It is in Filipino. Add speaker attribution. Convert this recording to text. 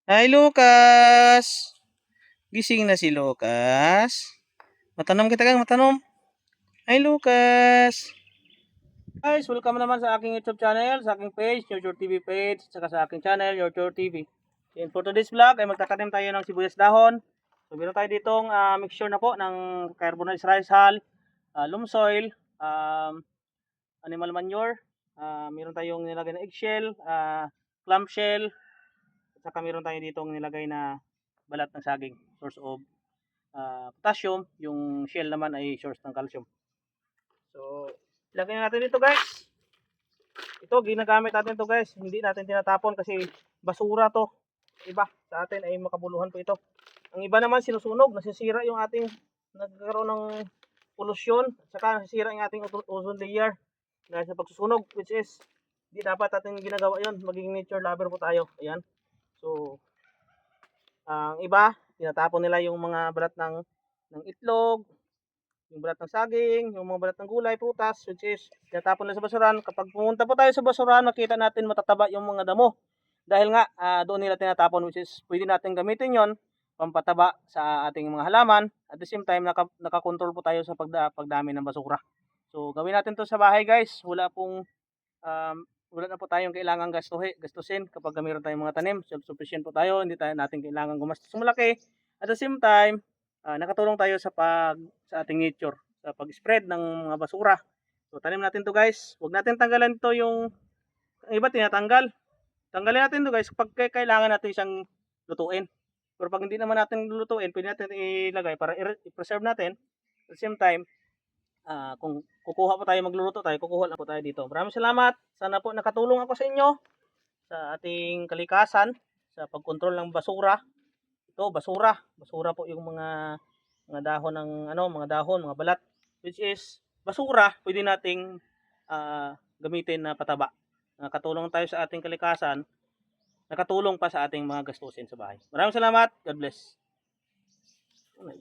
Speaker 1: Hi, Lucas! Gising na si Lucas. Matanom kita kang matanom. Hi, Lucas! Guys, welcome naman sa aking YouTube channel, sa aking page, Your TV page, at saka sa aking channel, Your TV. And for today's vlog ay magtatanim tayo ng sibuyas dahon. So, meron tayo ditong mixture na po ng carbonized rice hull, loam soil, animal manure, meron tayong nilagay na eggshell, clamshell, at saka meron tayo ditong nilagay na balat ng saging, source of potassium. Yung shell naman ay source ng calcium. So, ilagay natin dito guys. Ito, ginagamit natin to guys. Hindi natin tinatapon kasi basura to. Iba, sa atin ay makabuluhan po ito. Ang iba naman sinusunog, nasisira yung ating, nagkaroon ng pollution, saka nasisira yung ating ozone layer dahil sa pagsusunog, which is hindi dapat natin ginagawa yon. Maging nature lover po tayo. Ayan. So, ang iba, tinatapon nila yung mga balat ng itlog, yung balat ng saging, yung mga balat ng gulay, prutas, which is tinatapon nila sa basuran. Kapag pumunta po tayo sa basuran, makita natin matataba yung mga damo. Dahil nga, doon nila tinatapon, which is pwede natin gamitin yon pampataba sa ating mga halaman. At the same time, nakakontrol po tayo sa pagdami ng basura. So, gawin natin to sa bahay guys. Wala na po tayong kailangang gastusin kapag meron tayong mga tanim. Self-sufficient po tayo, hindi natin kailangan gumastos malaki. At the same time, nakatulong tayo sa ating nature, sa pag-spread ng mga basura. So tanim natin to guys. Huwag natin tanggalan to yung iba tinatanggal. Tanggalin natin to guys kapag kailangan natin siyang lutuin. Pero pag hindi naman natin lulutuin, pwede natin ilagay para i-preserve natin. At the same time, kung kukuha po tayo, magluluto tayo, kukuha lang po tayo dito. Maraming salamat. Sana po nakatulong ako sa inyo sa ating kalikasan sa pagkontrol ng basura. Ito, basura. Basura po yung mga dahon ng mga dahon, mga balat, which is basura, pwede nating gamitin na pataba. Nakatulong tayo sa ating kalikasan, nakatulong pa sa ating mga gastusin sa bahay. Maraming salamat. God bless. Ano,